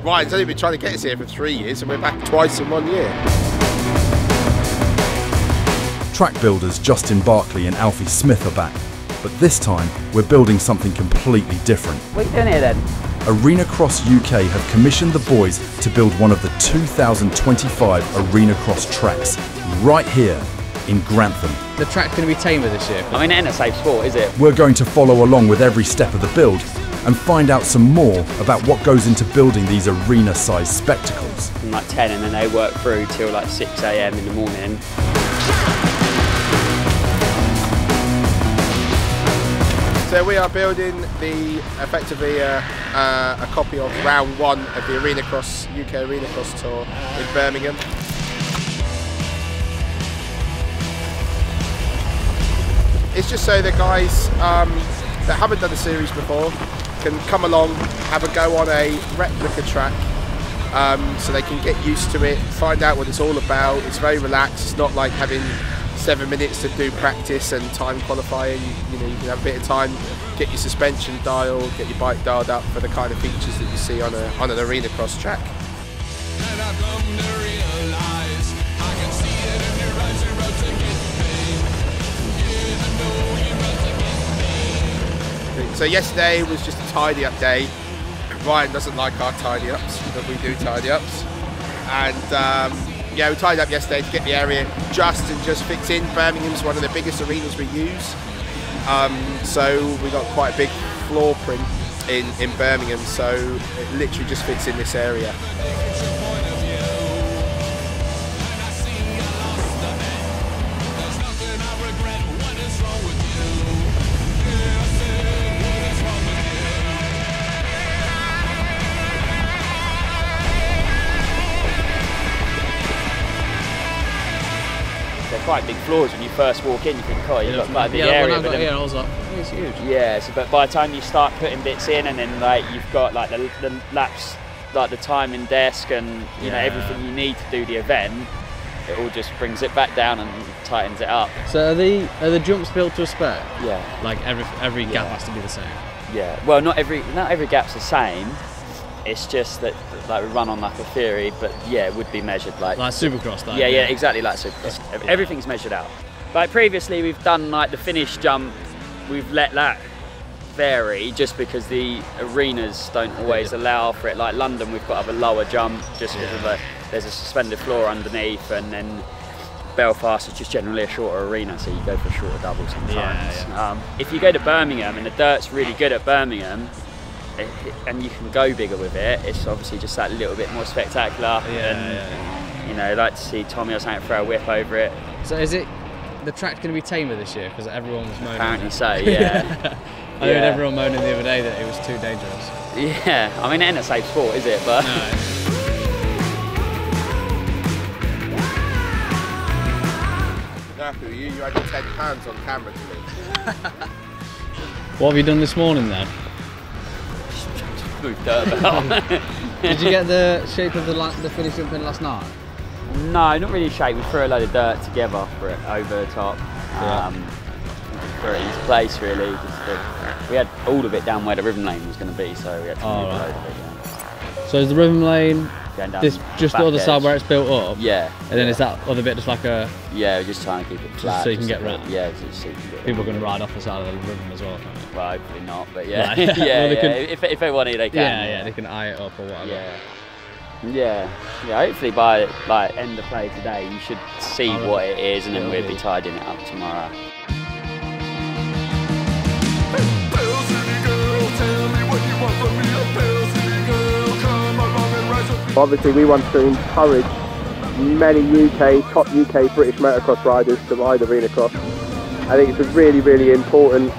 Ryan's only been trying to get us here for 3 years and we're back twice in 1 year. Track builders Justin Barkley and Alfie Smith are back, but this time we're building something completely different. What are you doing here then? Arena Cross UK have commissioned the boys to build one of the 2025 Arena Cross tracks right here in Grantham. The track's going to be tamer this year. I mean, it ain't a safe sport, is it? We're going to follow along with every step of the build and find out some more about what goes into building these arena-sized spectacles. From like 10 and then they work through till like 6 AM in the morning. So we are building effectively a copy of round 1 of the Arena Cross UK Arena Cross Tour in Birmingham. It's just so the guys that haven't done the series before can come along, have a go on a replica track, so they can get used to it, find out what it's all about. It's very relaxed. It's not like having 7 minutes to do practice and time qualifying. You know, you can have a bit of time, get your suspension dialed, get your bike dialed up for the kind of features that you see on an Arena Cross track. So yesterday was just a tidy up day. Ryan doesn't like our tidy ups, but we do tidy ups. And yeah, we tidied up yesterday to get the area just fits in. Birmingham's one of the biggest arenas we use. So we got quite a big floor print in Birmingham, so it literally just fits in this area. They're quite big floors when you first walk in. You think, oh, you've got quite a big area. When I got here, I was like, oh, it's huge. Yeah, so, but by the time you start putting bits in, and then like you've got like the laps, like the timing desk, and you know everything you need to do the event, it all just brings it back down and tightens it up. So are the jumps built to a spec? Yeah. Like every gap has to be the same. Yeah. Well, not every gap's the same. It's just that like we run on like a theory, but yeah, it would be measured like Supercross. Like, yeah, exactly like Supercross. Everything's measured out. Like previously, we've done like the finish jump. We've let that vary just because the arenas don't always allow for it. Like London, we've got to have a lower jump just because there's a suspended floor underneath, and then Belfast is just generally a shorter arena, so you go for a shorter double sometimes. If you go to Birmingham and the dirt's really good at Birmingham, and you can go bigger with it, it's obviously just that little bit more spectacular. You know, I'd like to see Tommy or something throw a whip over it. So is it the track's going to be tamer this year because everyone was moaning? Apparently so, yeah. I heard everyone moaning the other day that it was too dangerous. Yeah, I mean it ain't a safe sport, is it? But no. You had your £10 on camera to me. What have you done this morning then? moved dirt about. Did you get the shape of the finish jump in last night? No, not really shape. We threw a load of dirt together for it over the top. For it into place really. We had all of it down where the rhythm lane was going to be, so we had to move a load of it down. So is the rhythm lane this just the other edge. side where it's built up? Yeah. And then is that other bit just like a... Yeah, we're just trying to keep it flat. So you can get round? Yeah, just so you can get People can ride off the side of the rhythm as well, can't they? Well, hopefully not, but yeah. Right. yeah, Well, if they want to, they can. Yeah, they can eye it up or whatever. Yeah, hopefully by like end of play today you should see what it is, and then we'll be tidying it up tomorrow. Obviously we want to encourage many top UK British motocross riders to ride Arena Cross. I think it's a really, really important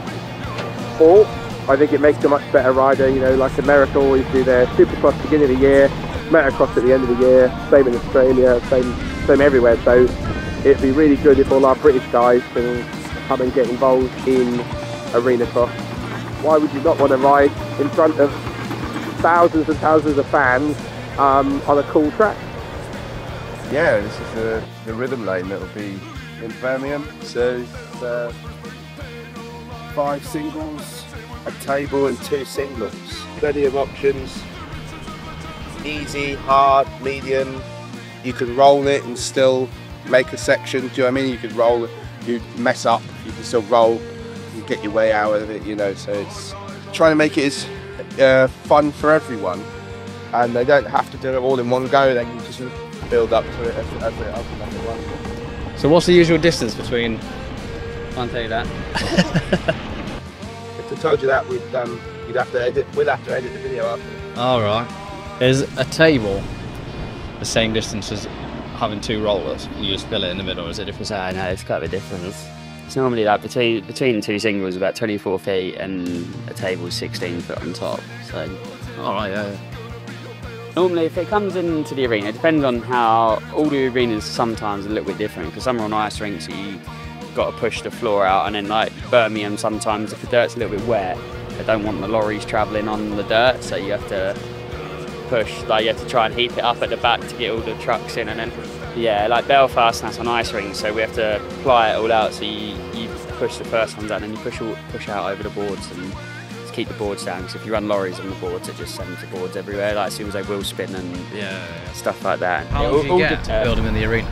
sport. I think it makes a much better rider. You know, like America always do their Supercross beginning of the year, motocross at the end of the year, same in Australia, same everywhere. So it'd be really good if all our British guys can come and get involved in Arena Cross. Why would you not want to ride in front of thousands and thousands of fans on a cool track? Yeah, this is the rhythm lane that will be in Birmingham. So 5 singles, a table and 2 singles. Plenty of options. easy, hard, medium. You can roll it and still make a section. Do you know what I mean? You could roll it, you mess up, you can still roll, you get your way out of it, you know. So it's trying to make it as fun for everyone. And they don't have to do it all in one go, they can just build up to it as it ultimately runs. So what's the usual distance between? Can't tell you that. If I told you that, we'd have to edit the video up. All right. Is a table the same distance as having two rollers? You just fill it in the middle, or is it different? So no, it's quite a bit different. It's normally like between two singles about 24 feet and a table 16 foot on top. So All right, yeah. normally if it comes into the arena, it depends on how all the arenas sometimes are a little bit different, because some are on ice rinks, so you got to push the floor out, and then like Birmingham sometimes if the dirt's a little bit wet, they don't want the lorries travelling on the dirt, so you have to push, like you have to try and heap it up at the back to get all the trucks in, and then yeah, like Belfast, that's on ice rings, so we have to ply it all out, so you push the first one down and you push out over the boards and to keep the boards down, because if you run lorries on the boards it just sends the boards everywhere, like as soon as they wheel spin and stuff like that. How long do you get to build them in the arena?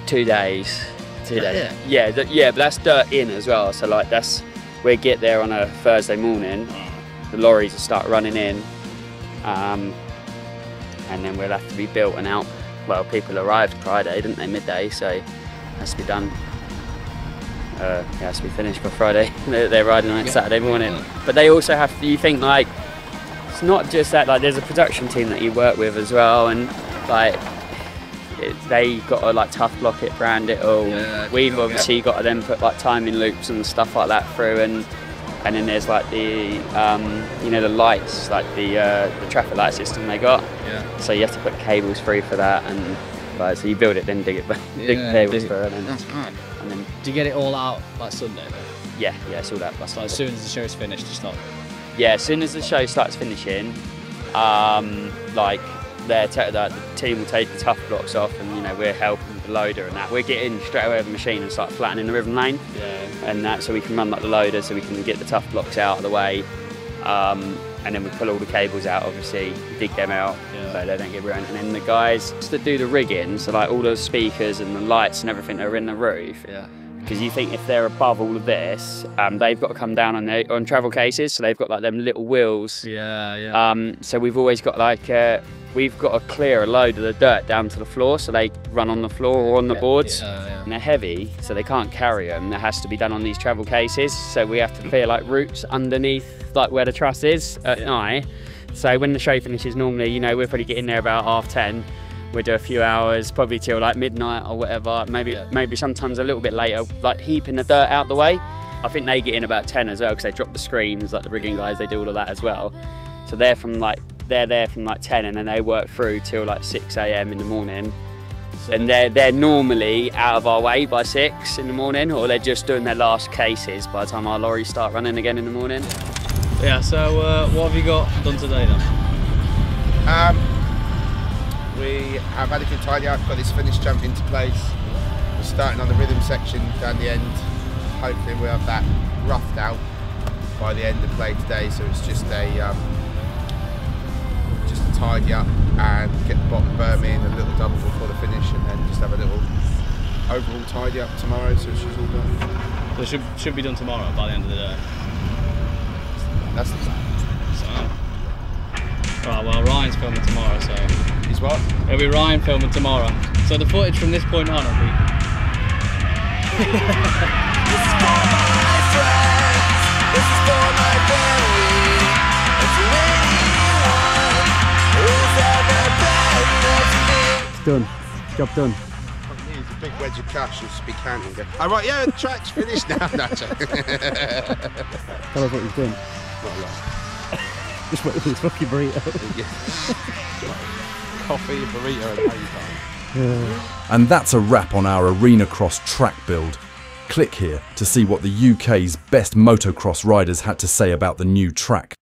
2 days. 2 days. Yeah. Yeah, but that's dirt in as well. So like we get there on a Thursday morning, the lorries will start running in, and then we'll have to be built and out. Well, people arrived Friday, didn't they, midday? So it has to be done. It has to be finished by Friday. They're riding on it Saturday morning. But they also have to. You think like it's not just that. Like there's a production team that you work with as well, and like. They got to like tough block it, brand it all. We've obviously got to then put like timing loops and stuff like that through, and then there's like the you know, the lights, like the traffic light system they got. So you have to put cables through for that, and like, so you build it, then dig cables through, and then, that's hard. And then Do you get it all out like Sunday though? yeah, it's all that. So as soon as the show's finished, you start. Yeah, as soon as the show starts finishing, like. The team will take the tough blocks off, and you know, we're helping with the loader and that. We're getting straight away with the machine and start flattening the ribbon lane, and that, so we can run like the loader, so we can get the tough blocks out of the way, and then we pull all the cables out, obviously dig them out so they don't get ruined. And then the guys that do the rigging, so like all the speakers and the lights and everything that are in the roof. Because you think if they're above all of this, they've got to come down on travel cases, so they've got like them little wheels. So we've always got like we've got to clear a load of the dirt down to the floor, so they run on the floor or on the boards. And they're heavy, so they can't carry them. That has to be done on these travel cases. So we have to clear like roots underneath, like where the truss is at night. So when the show finishes, normally, you know, we'll probably get in there about 10:30. We'll do a few hours, probably till like midnight or whatever. Maybe sometimes a little bit later, like heaping the dirt out the way. I think they get in about 10 as well, because they drop the screens, like the rigging guys, they do all of that as well. So they're there from like 10, and then they work through till like 6 AM in the morning. And they're normally out of our way by 6 in the morning, or they're just doing their last cases by the time our lorries start running again in the morning. Yeah, so what have you got done today then? We have had a good tidy up, got this finish jump into place. We're starting on the rhythm section down the end. Hopefully we'll have that roughed out by the end of play today, so it's just a tidy up and get the bottom berm in, a little double before the finish, and then just have a little overall tidy up tomorrow, so it's just all done. So it should be done tomorrow by the end of the day. That's the plan. So, right, well, Ryan's filming tomorrow, so. He's what? It'll be Ryan filming tomorrow. So the footage from this point on will be. This is for my friends. This is for my family. And to anyone who's ever been there to me. It's done. Job done. It's a big wedge of cash, you'll just be counting. Oh, right, yeah, the track's finished now. No, Tell us what you've done. not a lot. Just wait for this fucking burrito. Coffee, burrito, and hay. And that's a wrap on our Arena Cross track build. Click here to see what the UK's best motocross riders had to say about the new track.